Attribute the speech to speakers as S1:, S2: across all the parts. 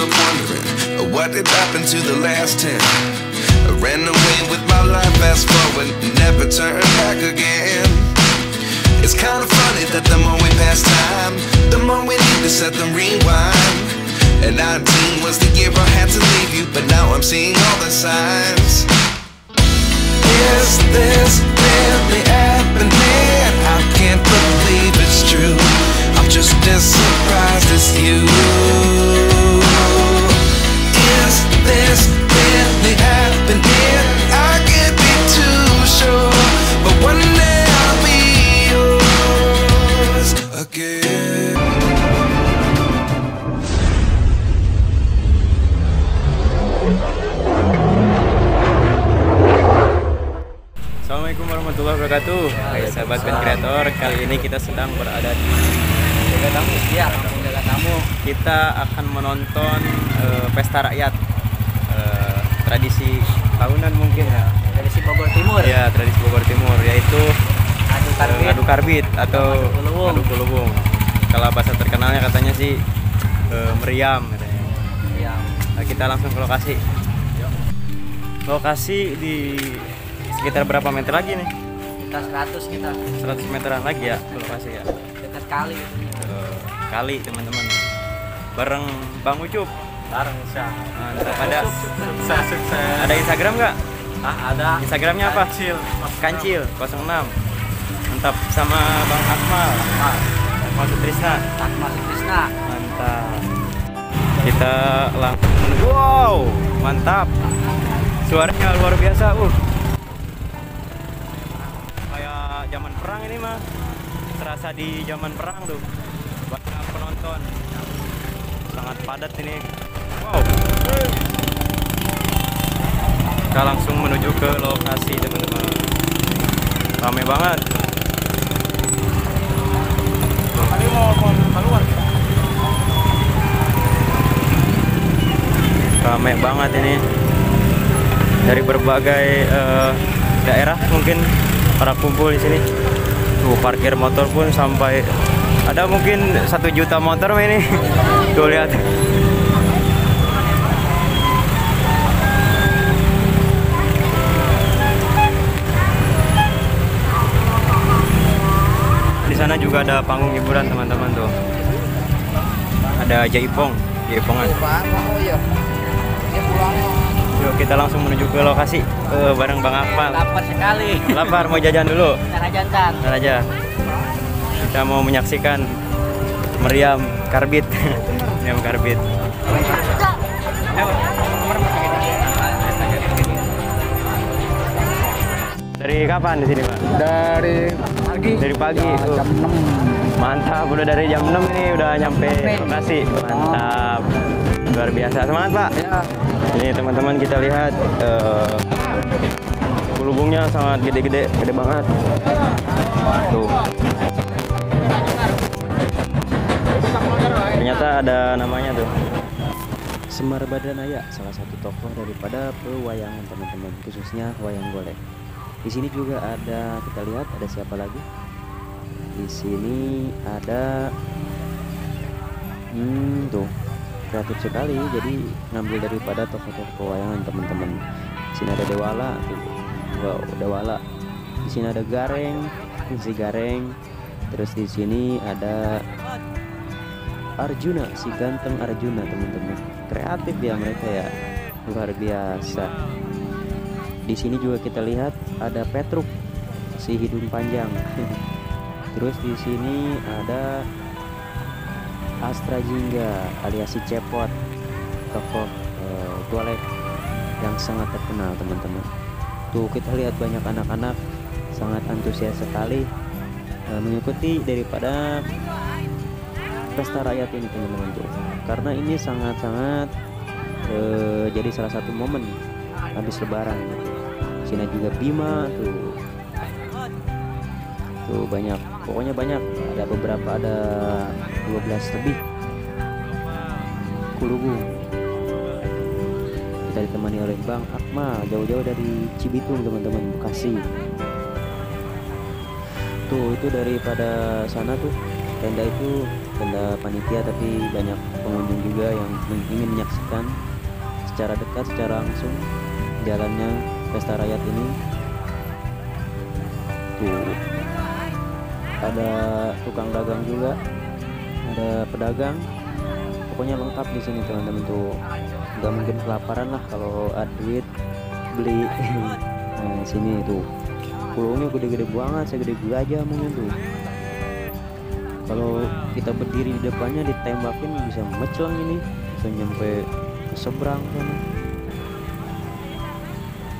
S1: myself wondering, what did happen to the last 10? I ran away with my life, fast forward, never turn back again. It's kind of funny that the more we pass time, the more we need to set the rewind. And 19 was the year I had to leave you, but now I'm seeing all the signs. Is this really happening? I can't believe it's true. I'm just as surprised as you. Is this really happening? I can't be too sure, but one day I'll be yours again.
S2: Assalamualaikum warahmatullahi wabarakatuh. Hai sahabat content creator, kali ini kita sedang berada di Jaga Tamu. Ya, Jaga Tamu. Kita akan menonton pesta rakyat, tradisi tahunan mungkin ya.
S3: Tradisi Bogor Timur.
S2: Ya, tradisi Bogor Timur, yaitu adu karbit atau adu kulubung. Kalau bahasa terkenalnya katanya sih meriam katanya.
S3: Meriam.
S2: Nah, kita langsung ke lokasi. Lokasi di sekitar berapa meter lagi nih?
S3: Kita
S2: 100 meteran lagi ya ke lokasi ya.
S3: dekat kali gitu.
S2: Kali teman-teman. Bareng Bang Ucup.
S3: Bareng Syah.
S2: Mantap. Ada
S3: Sukses.
S2: ada Instagram nggak?
S3: Ada.
S2: Instagramnya apa? Kancil 06. Mantap. Sama Bang Akmal. Akmal Sutrisna. Mantap. Kita langsung menuju. Wow, mantap. Suaranya luar biasa. Kayak zaman perang ini mah. Terasa di zaman perang tuh. Banyak penonton. Sangat padat ini. Wow. Kita langsung menuju ke lokasi teman-teman. Ramai banget.
S3: Tadi mau keluar.
S2: Ramai banget ini. Dari berbagai daerah mungkin para kumpul di sini. Tuh parkir motor pun sampai ada mungkin 1 juta motor ini. Tuh lihat. Di sana juga ada panggung hiburan teman-teman tuh. Ada jaipongan. Yuk kita langsung menuju ke lokasi bareng Bang Akmal.
S3: Lapar sekali.
S2: Lapar, mau jajan dulu.
S3: Jantan.
S2: Ntar aja. Kita mau menyaksikan meriam karbit. Meriam karbit. Dari kapan di sini, Pak? Dari pagi.
S3: Jam 6.
S2: Mantap, udah dari jam 6 ini udah nyampe lokasi. Mantap. Luar biasa. Semangat, Pak.
S3: Ya.
S2: Ini teman-teman kita lihat kulubungnya sangat gede banget. Tuh. Ternyata ada namanya tuh. Semar Badranaya, salah satu tokoh daripada pewayangan teman-teman, khususnya wayang golek. Di sini juga ada, kita lihat ada siapa lagi? Di sini ada tuh kreatif sekali, jadi ngambil daripada tokoh-tokoh pewayangan teman-teman. Di sini ada Dewala tuh. Wow, Dewala. Di sini ada Gareng, si Gareng. Terus di sini ada Arjuna, si ganteng Arjuna teman-teman. Kreatif ya mereka ya, luar biasa. Di sini juga kita lihat ada Petruk, si hidung panjang. Terus di sini ada Astra Jingga alias si Cepot, tokoh golek yang sangat terkenal teman-teman. Tuh kita lihat banyak anak-anak sangat antusias sekali mengikuti daripada pesta rakyat ini teman-teman tuh, karena ini sangat-sangat jadi salah satu momen habis lebaran. Sini juga Bima tuh banyak, pokoknya banyak, ada beberapa, ada 12 lebih kulubung. Kita ditemani oleh Bang Akmal jauh-jauh dari Cibitung teman-teman, Bekasi. Tuh itu daripada sana tuh tenda itu tenda panitia, tapi banyak pengunjung juga yang ingin menyaksikan secara dekat, secara langsung jalannya pesta rakyat ini. Tuh ada tukang dagang juga, ada pedagang, pokoknya lengkap di sini teman-teman. Tuh nggak mungkin kelaparan lah kalau ada duit beli. Nah sini tuh pulungnya gede-gede banget, segede gajah mungkin tuh. Kalau kita berdiri di depannya ditembakin bisa meclang ini, bisa nyampe ke seberang sana.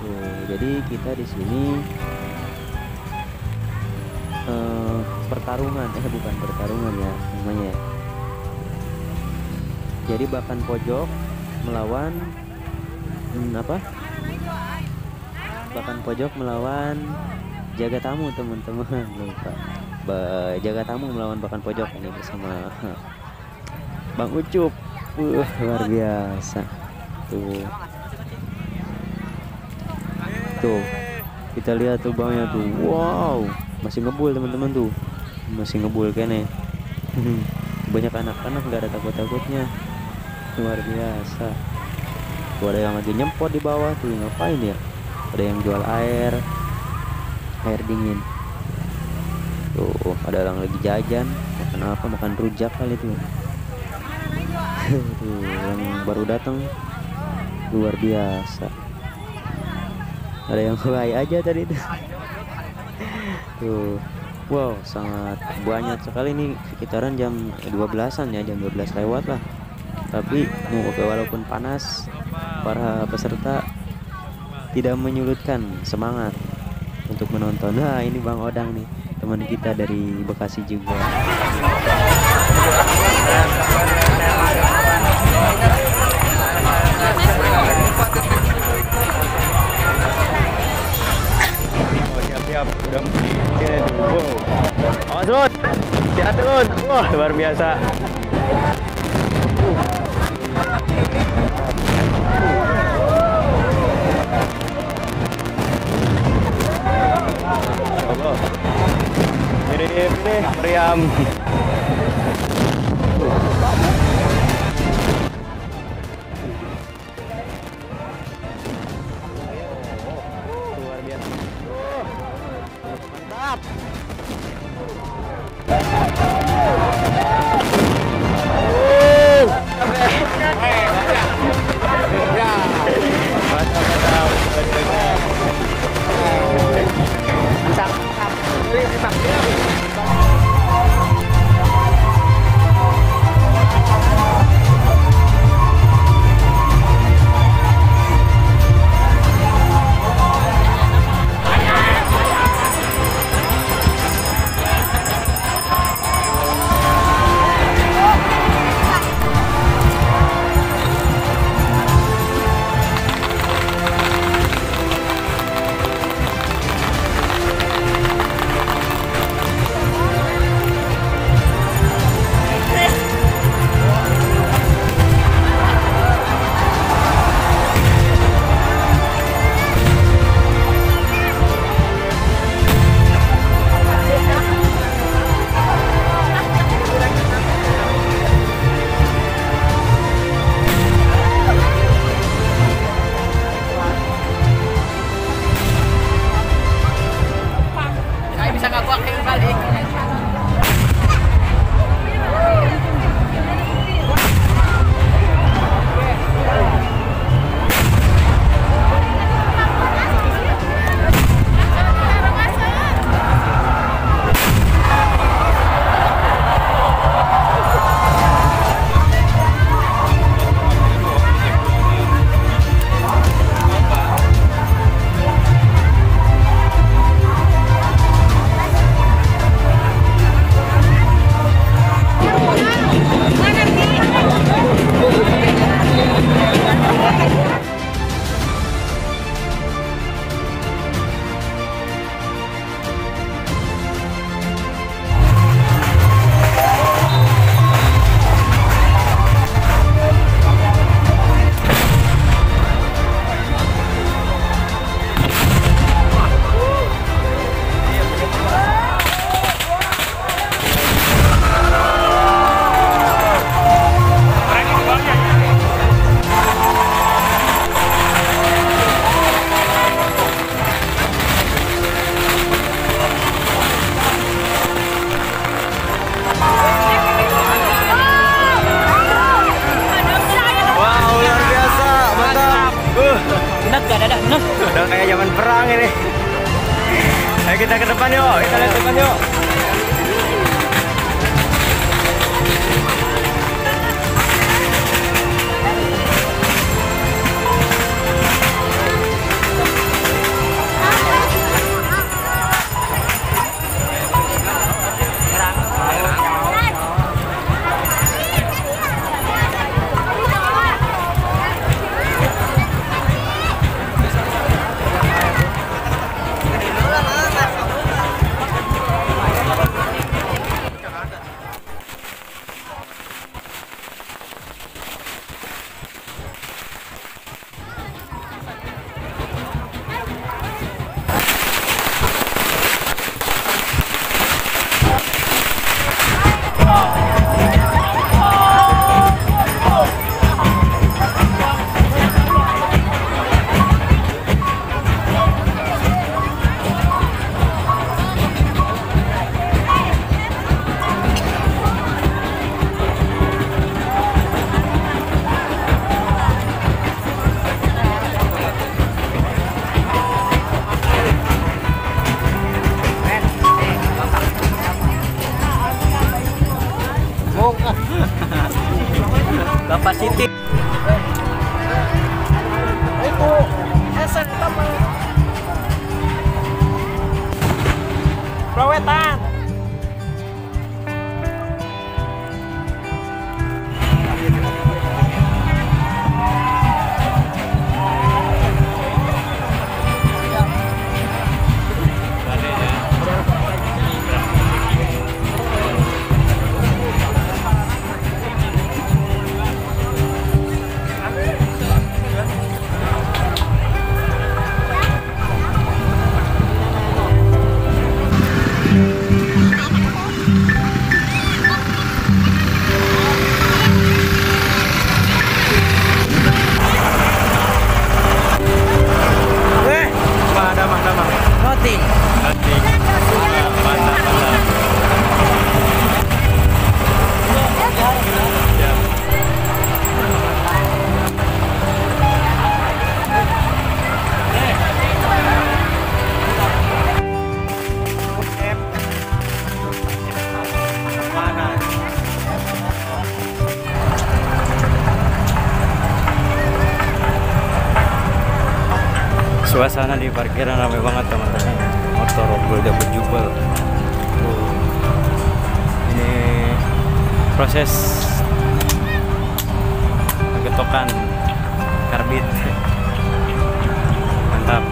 S2: Tuh, jadi kita di sini pertarungan, bukan pertarungan ya namanya. Jadi bahkan pojok melawan bahkan pojok melawan jaga tamu teman-teman. Lupa. Jaga tamu melawan bahkan pojok ini bersama Bang Ucup. Luar biasa. Tuh kita lihat tuh bangnya tuh, wow, masih ngebul teman-teman tuh, masih ngebul kene. Banyak anak-anak nggak ada takut-takutnya, luar biasa. Tuh ada yang lagi nyempot di bawah tuh, ngapain ya? Ada yang jual air dingin. Tuh ada orang lagi jajan, makan apa? Makan rujak kali tuh. Tuh yang baru datang, luar biasa. Ada yang mulai aja tadi tuh. Tuh, wow, sangat banyak sekali nih, sekitaran jam 12-an ya, jam 12 lewat lah. Tapi walaupun panas, para peserta tidak menyurutkan semangat untuk menonton. Nah ini Bang Odang nih, teman kita dari Bekasi juga.
S4: Siap, udah mungkin. Wow. Awas Rod, hati-hati Rod. Wah luar biasa. Allah. Mirip nih meriam.
S3: gak ada. Nah.
S4: Udah kayak zaman perang ini. Ayo kita ke depan yuk, kita lihat depan yuk.
S3: Bapak Siti. Itu esen sama. Rawetan.
S4: Suasana di parkiran ramai banget teman-teman. Motor udah berjubel. Ini proses getokan karbit. Mantap.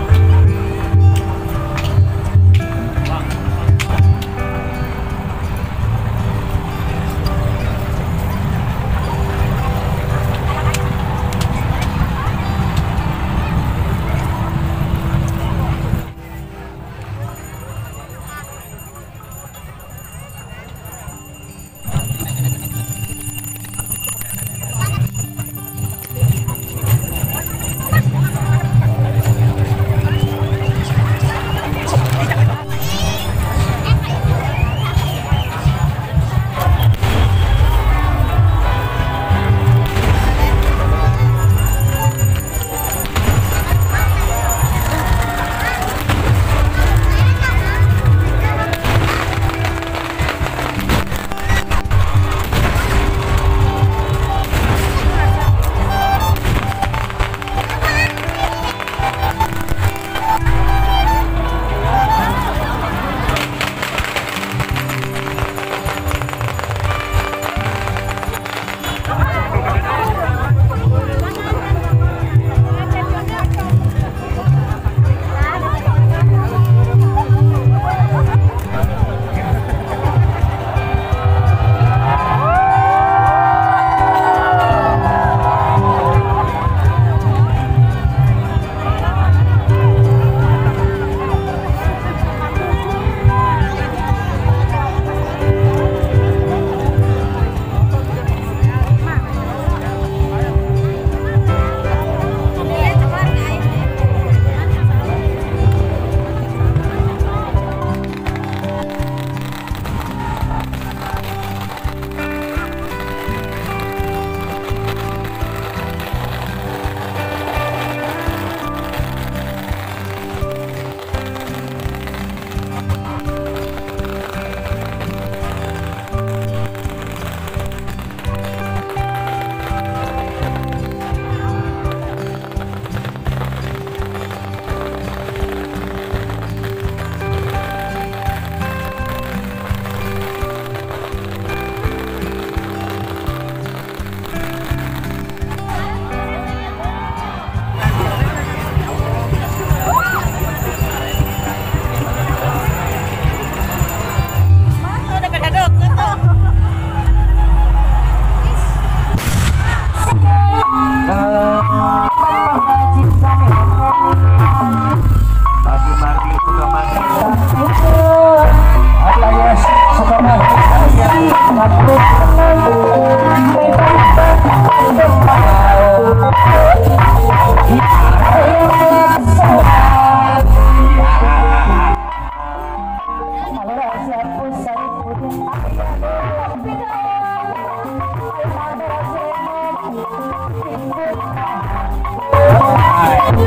S5: Apa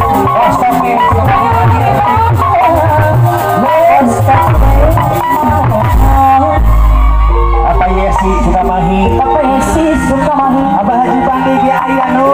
S5: Yesi Sukamahi? Apa Yesi Sukamahi? Abah Haji Pandi Ki Ayanu.